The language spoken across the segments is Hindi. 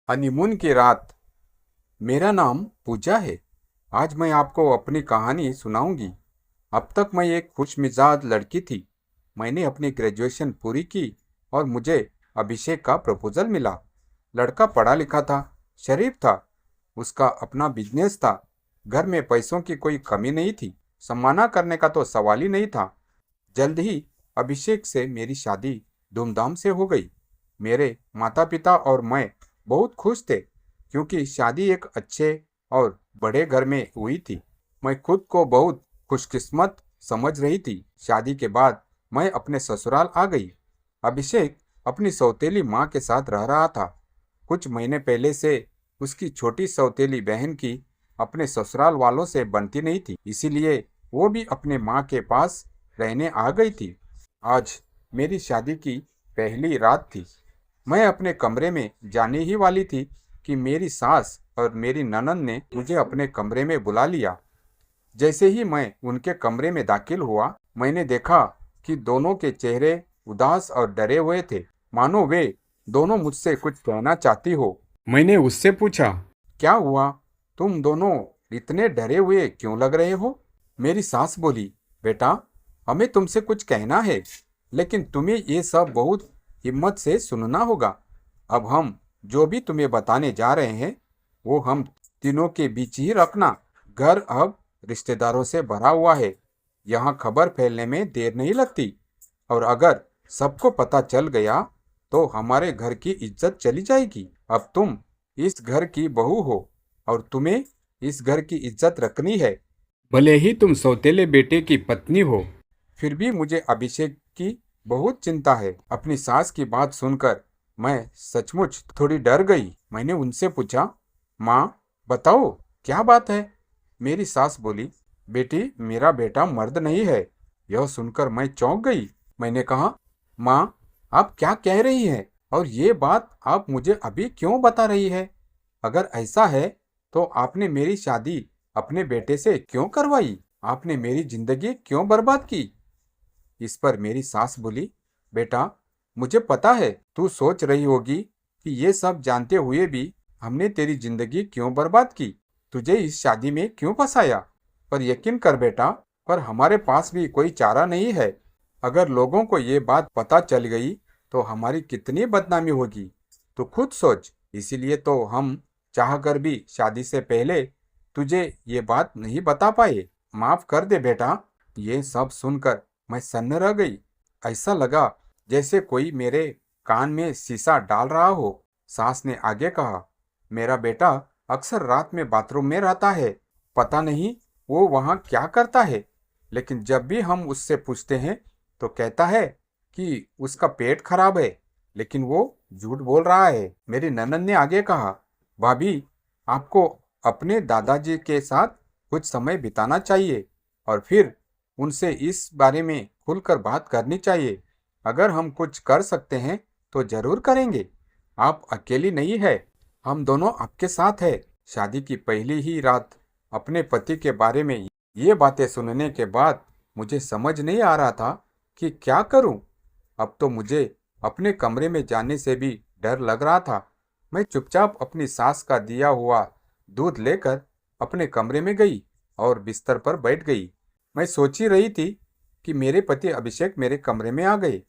हनीमून की रात। मेरा नाम पूजा है। आज मैं आपको अपनी कहानी सुनाऊंगी। अब तक मैं एक खुशमिजाज लड़की थी। मैंने अपनी ग्रेजुएशन पूरी की और मुझे अभिषेक का प्रपोजल मिला। लड़का पढ़ा लिखा था, शरीफ था। उसका अपना बिजनेस था। घर में पैसों की कोई कमी नहीं थी। सम्माना करने का तो सवाल ही नहीं था। जल्द ही अभिषेक से मेरी शादी धूमधाम से हो गई। मेरे माता पिता और मैं बहुत खुश थे, क्योंकि शादी एक अच्छे और बड़े घर में हुई थी। मैं खुद को बहुत खुशकिस्मत समझ रही थी। शादी के बाद मैं अपने ससुराल आ गई। अभिषेक अपनी सौतेली माँ के साथ रह रहा था। कुछ महीने पहले से उसकी छोटी सौतेली बहन की अपने ससुराल वालों से बनती नहीं थी, इसीलिए वो भी अपने माँ के पास रहने आ गई थी। आज मेरी शादी की पहली रात थी। मैं अपने कमरे में जाने ही वाली थी कि मेरी सास और मेरी ननद ने मुझे अपने कमरे में बुला लिया। जैसे ही मैं उनके कमरे में दाखिल हुआ, मैंने देखा कि दोनों के चेहरे उदास और डरे हुए थे, मानो वे दोनों मुझसे कुछ कहना चाहती हो। मैंने उससे पूछा, क्या हुआ? तुम दोनों इतने डरे हुए क्यों लग रहे हो? मेरी सास बोली, बेटा, हमें तुमसे कुछ कहना है, लेकिन तुम्हें ये सब बहुत हिम्मत से सुनना होगा। अब हम जो भी तुम्हें बताने जा रहे हैं, वो हम तीनों के बीच ही रखना। घर अब रिश्तेदारों से भरा हुआ है। यहाँ खबर फैलने में देर नहीं लगती, और अगर सबको पता चल गया तो हमारे घर की इज्जत चली जाएगी। अब तुम इस घर की बहू हो और तुम्हें इस घर की इज्जत रखनी है, भले ही तुम सौतेले बेटे की पत्नी हो। फिर भी मुझे अभिषेक की बहुत चिंता है। अपनी सास की बात सुनकर मैं सचमुच थोड़ी डर गई। मैंने उनसे पूछा, माँ, बताओ क्या बात है? मेरी सास बोली, बेटी, मेरा बेटा मर्द नहीं है। यह सुनकर मैं चौंक गई। मैंने कहा, माँ, आप क्या कह रही हैं? और ये बात आप मुझे अभी क्यों बता रही है? अगर ऐसा है तो आपने मेरी शादी अपने बेटे से क्यों करवाई? आपने मेरी जिंदगी क्यों बर्बाद की? इस पर मेरी सास बोली, बेटा, मुझे पता है तू सोच रही होगी कि ये सब जानते हुए भी हमने तेरी जिंदगी क्यों बर्बाद की, तुझे इस शादी में क्यों फंसाया। पर यकीन कर बेटा, पर हमारे पास भी कोई चारा नहीं है। अगर लोगों को ये बात पता चल गई तो हमारी कितनी बदनामी होगी, तो खुद सोच। इसीलिए तो हम चाहकर भी शादी से पहले तुझे ये बात नहीं बता पाए। माफ कर दे बेटा। ये सब सुनकर मैं सन्न रह गई। ऐसा लगा जैसे कोई मेरे कान में शीशा डाल रहा हो। सास ने आगे कहा, मेरा बेटा अक्सर रात में बाथरूम में रहता है। पता नहीं वो वहाँ क्या करता है, लेकिन जब भी हम उससे पूछते हैं तो कहता है कि उसका पेट खराब है, लेकिन वो झूठ बोल रहा है। मेरी ननद ने आगे कहा, भाभी, आपको अपने दादाजी के साथ कुछ समय बिताना चाहिए और फिर उनसे इस बारे में खुलकर बात करनी चाहिए। अगर हम कुछ कर सकते हैं तो जरूर करेंगे। आप अकेली नहीं है, हम दोनों आपके साथ है। शादी की पहली ही रात अपने पति के बारे में ये बातें सुनने के बाद मुझे समझ नहीं आ रहा था कि क्या करूं। अब तो मुझे अपने कमरे में जाने से भी डर लग रहा था। मैं चुपचाप अपनी सास का दिया हुआ दूध लेकर अपने कमरे में गई और बिस्तर पर बैठ गई। मैं सोच ही रही थी कि मेरे पति अभिषेक मेरे कमरे में आ गए।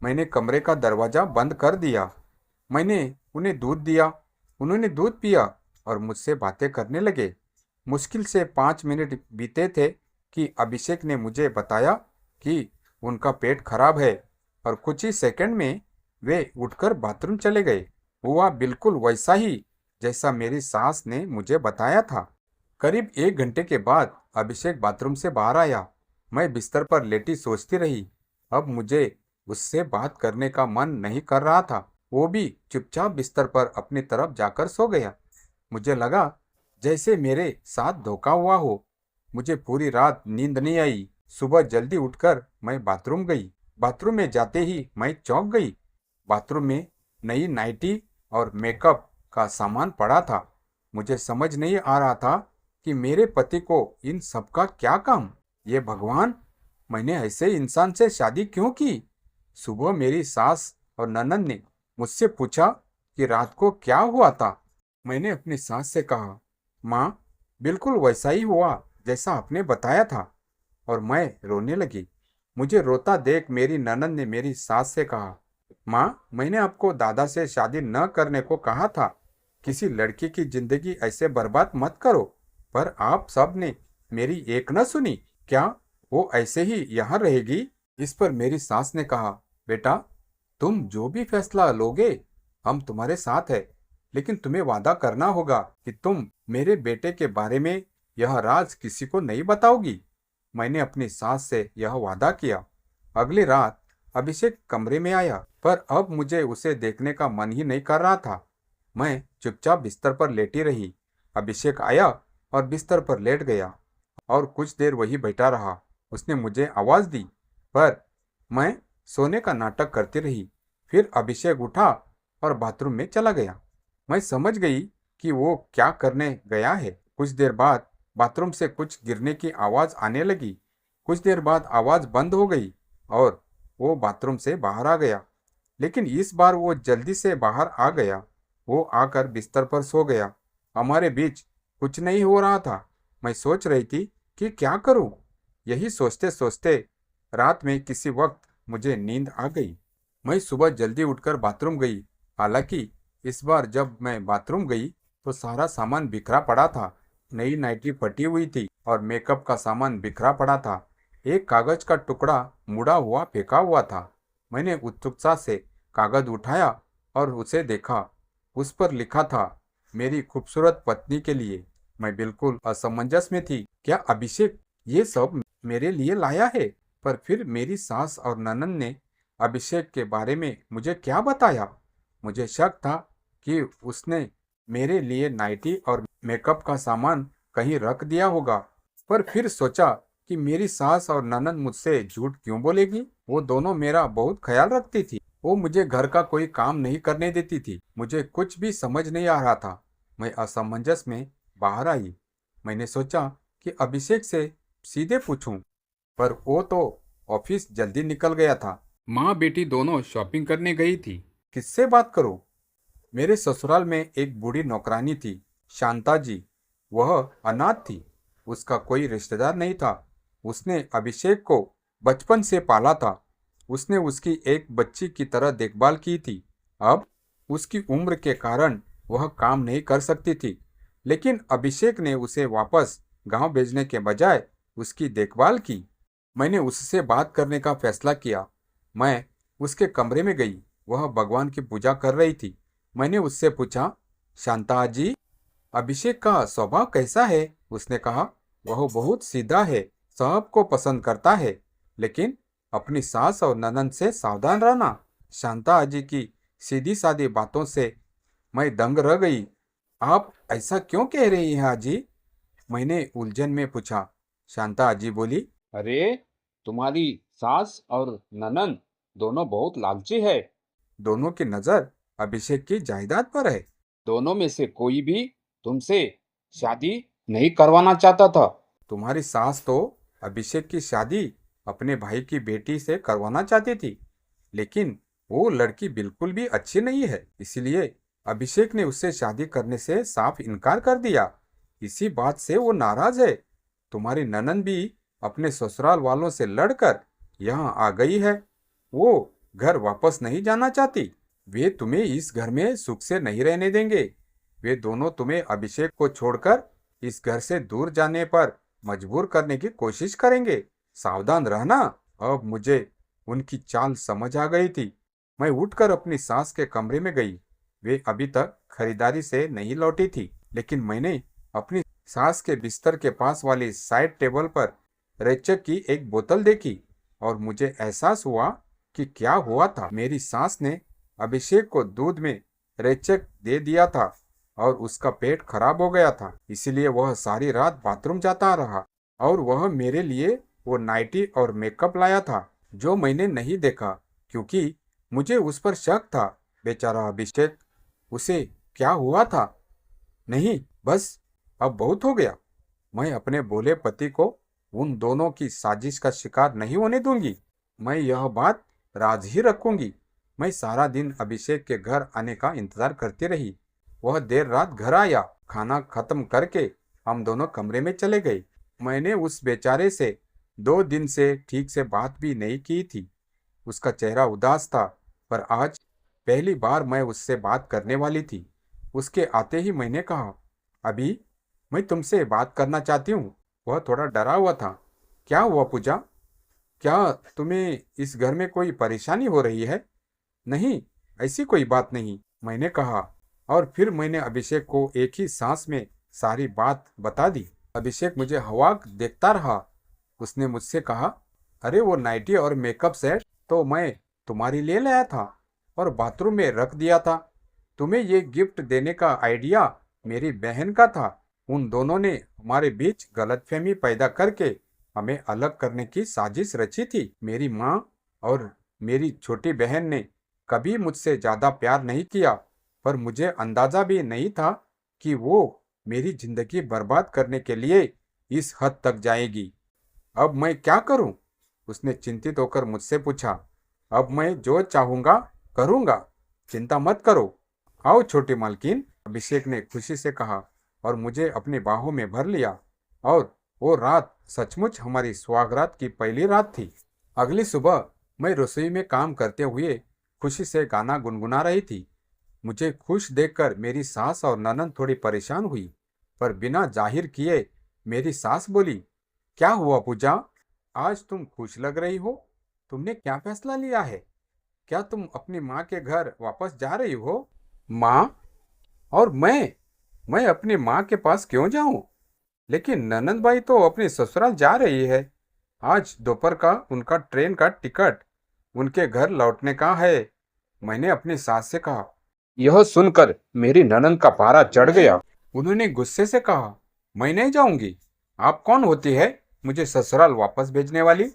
मैंने कमरे का दरवाजा बंद कर दिया। मैंने उन्हें दूध दिया। उन्होंने दूध पिया और मुझसे बातें करने लगे। मुश्किल से 5 मिनट बीते थे कि अभिषेक ने मुझे बताया कि उनका पेट खराब है, और कुछ ही सेकंड में वे उठकर बाथरूम चले गए। हुआ बिल्कुल वैसा ही जैसा मेरी सास ने मुझे बताया था। करीब 1 घंटे के बाद अभिषेक बाथरूम से बाहर आया। मैं बिस्तर पर लेटी सोचती रही। अब मुझे उससे बात करने का मन नहीं कर रहा था। वो भी चुपचाप बिस्तर पर अपनी तरफ जाकर सो गया। मुझे लगा जैसे मेरे साथ धोखा हुआ हो। मुझे पूरी रात नींद नहीं आई। सुबह जल्दी उठकर मैं बाथरूम गई। बाथरूम में जाते ही मैं चौंक गई। बाथरूम में नई नाइटी और मेकअप का सामान पड़ा था। मुझे समझ नहीं आ रहा था कि मेरे पति को इन सब का क्या काम। ये भगवान, मैंने ऐसे इंसान से शादी क्यों की? सुबह मेरी सास और ननद ने मुझसे पूछा कि रात को क्या हुआ था। मैंने अपनी सास से कहा, माँ, बिल्कुल वैसा ही हुआ जैसा आपने बताया था। और मैं रोने लगी। मुझे रोता देख मेरी ननद ने मेरी सास से कहा, माँ, मैंने आपको दादा से शादी न करने को कहा था। किसी लड़की की जिंदगी ऐसे बर्बाद मत करो। पर आप सब ने मेरी एक न सुनी। क्या वो ऐसे ही यहाँ रहेगी? इस पर मेरी सास ने कहा, बेटा, तुम जो भी फैसला लोगे, हम तुम्हारे साथ है। लेकिन तुम्हें वादा करना होगा कि तुम मेरे बेटे के बारे में यह राज किसी को नहीं बताओगी। मैंने अपनी सास से यह वादा किया। अगली रात अभिषेक कमरे में आया, पर अब मुझे उसे देखने का मन ही नहीं कर रहा था। मैं चुपचाप बिस्तर पर लेटी रही। अभिषेक आया और बिस्तर पर लेट गया और कुछ देर वही बैठा रहा। उसने मुझे आवाज दी, पर मैं सोने का नाटक करती रही। फिर अभिषेक उठा और बाथरूम में चला गया। मैं समझ गई कि वो क्या करने गया है। कुछ देर बाद बाथरूम से कुछ गिरने की आवाज आने लगी। कुछ देर बाद आवाज बंद हो गई और वो बाथरूम से बाहर आ गया। लेकिन इस बार वो जल्दी से बाहर आ गया। वो आकर बिस्तर पर सो गया। हमारे बीच कुछ नहीं हो रहा था। मैं सोच रही थी कि क्या करूं। यही सोचते सोचते रात में किसी वक्त मुझे नींद आ गई। मैं सुबह जल्दी उठकर बाथरूम गई। हालांकि इस बार जब मैं बाथरूम गई तो सारा सामान बिखरा पड़ा था। नई नाइटी फटी हुई थी और मेकअप का सामान बिखरा पड़ा था। एक कागज का टुकड़ा मुड़ा हुआ फेंका हुआ था। मैंने उत्सुकता से कागज उठाया और उसे देखा। उस पर लिखा था, मेरी खूबसूरत पत्नी के लिए। मैं बिल्कुल असमंजस में थी। क्या अभिषेक ये सब मेरे लिए लाया है? पर फिर मेरी सास और ननद ने अभिषेक के बारे में मुझे क्या बताया? मुझे शक था कि उसने मेरे लिए नाइटी और मेकअप का सामान कहीं रख दिया होगा। पर फिर सोचा कि मेरी सास और ननद मुझसे झूठ क्यों बोलेगी? वो दोनों मेरा बहुत ख्याल रखती थी। वो मुझे घर का कोई काम नहीं करने देती थी। मुझे कुछ भी समझ नहीं आ रहा था। मैं असमंजस में बाहर आई। मैंने सोचा कि अभिषेक से सीधे पूछूं, पर वो तो ऑफिस जल्दी निकल गया था। माँ बेटी दोनों शॉपिंग करने गई थी। किससे बात करूं? मेरे ससुराल में एक बूढ़ी नौकरानी थी, शांता जी। वह अनाथ थी। उसका कोई रिश्तेदार नहीं था। उसने अभिषेक को बचपन से पाला था। उसने उसकी एक बच्ची की तरह देखभाल की थी। अब उसकी उम्र के कारण वह काम नहीं कर सकती थी। लेकिन अभिषेक ने उसे वापस गांव भेजने के बजाय उसकी देखभाल की। मैंने उससे बात करने का फैसला किया। मैं उसके कमरे में गई। वह भगवान की पूजा कर रही थी। मैंने उससे पूछा, शांता जी, अभिषेक का स्वभाव कैसा है? उसने कहा, वह बहुत सीधा है, सबको पसंद करता है, लेकिन अपनी सास और ननद से सावधान रहना। शांता जी की सीधी सादी बातों से मैं दंग रह गई। आप ऐसा क्यों कह रही हैं आजी? मैंने उलझन में पूछा। शांता जी बोली, अरे, तुम्हारी सास और ननद दोनों बहुत लालची है। दोनों की नजर अभिषेक की जायदाद पर है। दोनों में से कोई भी तुमसे शादी नहीं करवाना चाहता था। तुम्हारी सास तो अभिषेक की शादी अपने भाई की बेटी से करवाना चाहती थी, लेकिन वो लड़की बिल्कुल भी अच्छी नहीं है। इसलिए अभिषेक ने उससे शादी करने से साफ इनकार कर दिया। इसी बात से वो नाराज है। तुम्हारी ननद भी अपने ससुराल वालों से लड़कर यहाँ आ गई है। वो घर वापस नहीं जाना चाहती। वे तुम्हें इस घर में सुख से नहीं रहने देंगे। वे दोनों तुम्हें अभिषेक को छोड़कर इस घर से दूर जाने पर मजबूर करने की कोशिश करेंगे। सावधान रहना। अब मुझे उनकी चाल समझ आ गई थी। मैं उठकर अपनी सास के कमरे में गई। वे अभी तक खरीदारी से नहीं लौटी थी, लेकिन मैंने अपनी सास के बिस्तर के पास वाली साइड टेबल पर रेचक की एक बोतल देखी और मुझे एहसास हुआ कि क्या हुआ था। मेरी सास ने अभिषेक को दूध में रेचक दे दिया था और उसका पेट खराब हो गया था। इसलिए वह सारी रात बाथरूम जाता रहा और वह मेरे लिए वो नाइटी और मेकअप लाया था, जो मैंने नहीं देखा क्योंकि मुझे उस पर शक था। बेचारा अभिषेक, उसे क्या हुआ था? नहीं, बस अब बहुत हो गया। मैं अपने भोले पति को उन दोनों की साजिश का शिकार नहीं होने दूंगी। मैं यह बात राज ही रखूंगी। मैं सारा दिन अभिषेक के घर आने का इंतजार करती रही। वह देर रात घर आया। खाना खत्म करके हम दोनों कमरे में चले गए। मैंने उस बेचारे से 2 दिन से ठीक से बात भी नहीं की थी। उसका चेहरा उदास था, पर आज पहली बार मैं उससे बात करने वाली थी। उसके आते ही मैंने कहा, अभी मैं तुमसे बात करना चाहती हूँ। वह थोड़ा डरा हुआ था। क्या हुआ पूजा? क्या तुम्हें इस घर में कोई परेशानी हो रही है? नहीं, ऐसी कोई बात नहीं, मैंने कहा। और फिर मैंने अभिषेक को एक ही सांस में सारी बात बता दी। अभिषेक मुझे हवाक देखता रहा। उसने मुझसे कहा, अरे वो नाइटी और मेकअप सेट तो मैं तुम्हारे लिए लाया था और बाथरूम में रख दिया था। तुम्हें ये गिफ्ट देने का आइडिया मेरी बहन का था। उन दोनों ने हमारे बीच गलतफहमी पैदा करके हमें अलग करने की साजिश रची थी। मेरी माँ और मेरी छोटी बहन ने कभी मुझसे ज्यादा प्यार नहीं किया, पर मुझे अंदाजा भी नहीं था कि वो मेरी जिंदगी बर्बाद करने के लिए इस हद तक जाएगी। अब मैं क्या करूं? उसने चिंतित होकर मुझसे पूछा। अब मैं जो चाहूंगा करूंगा, चिंता मत करो। आओ छोटी मालकिन, अभिषेक ने खुशी से कहा और मुझे अपनी बाहों में भर लिया। और वो रात सचमुच हमारी सुहागरात की पहली रात थी। अगली सुबह मैं रसोई में काम करते हुए खुशी से गाना गुनगुना रही थी। मुझे खुश देखकर मेरी सास और ननद थोड़ी परेशान हुई, पर बिना जाहिर किए मेरी सास बोली, क्या हुआ पूजा? आज तुम खुश लग रही हो। तुमने क्या फैसला लिया है? क्या तुम अपनी माँ के घर वापस जा रही हो? माँ? और मैं अपनी माँ के पास क्यों जाऊं? लेकिन ननद भाई तो अपने ससुराल जा रही है। आज दोपहर का उनका ट्रेन का टिकट उनके घर लौटने का है, मैंने अपनी सास से कहा। यह सुनकर मेरी ननद का पारा चढ़ गया। उन्होंने गुस्से से कहा, मैं नहीं जाऊंगी। आप कौन होती है मुझे ससुराल वापस भेजने वाली?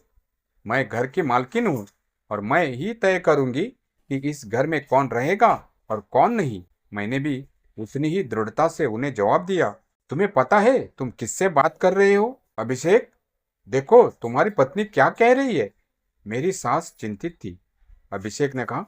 मैं घर की मालकिन हूँ और मैं ही तय करूंगी कि इस घर में कौन रहेगा और कौन नहीं। मैंने भी उतनी ही दृढ़ता से उन्हें जवाब दिया। तुम्हें पता है तुम किससे बात कर रहे हो? अभिषेक, देखो तुम्हारी पत्नी क्या कह रही है। मेरी सास चिंतित थी। अभिषेक ने कहा,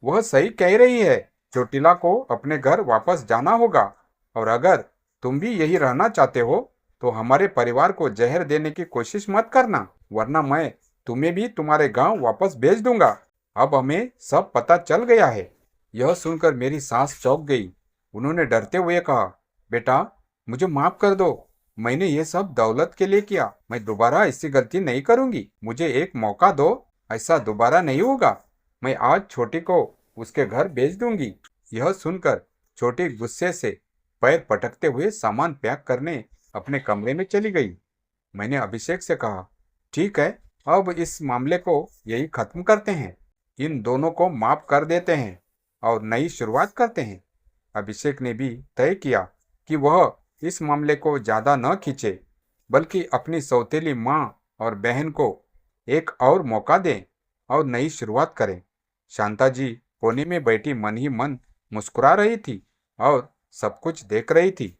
वह सही कह रही है। चोटिला को अपने घर वापस जाना होगा, और अगर तुम भी यही रहना चाहते हो तो हमारे परिवार को जहर देने की कोशिश मत करना, वरना मैं तुम्हें भी तुम्हारे गांव वापस भेज दूंगा। अब हमें सब पता चल गया है। यह सुनकर मेरी सास चौंक गई। उन्होंने डरते हुए कहा, बेटा मुझे माफ कर दो, मैंने ये सब दौलत के लिए किया। मैं दोबारा ऐसी गलती नहीं करूंगी। मुझे एक मौका दो, ऐसा दोबारा नहीं होगा। मैं आज छोटी को उसके घर भेज दूंगी। यह सुनकर छोटी गुस्से से पैर पटकते हुए सामान पैक करने अपने कमरे में चली गई। मैंने अभिषेक से कहा, ठीक है, अब इस मामले को यही खत्म करते हैं। इन दोनों को माफ कर देते हैं और नई शुरुआत करते हैं। अभिषेक ने भी तय किया कि वह इस मामले को ज्यादा न खींचे, बल्कि अपनी सौतेली माँ और बहन को एक और मौका दें और नई शुरुआत करें। शांता जी कोने में बैठी मन ही मन मुस्कुरा रही थी और सब कुछ देख रही थी।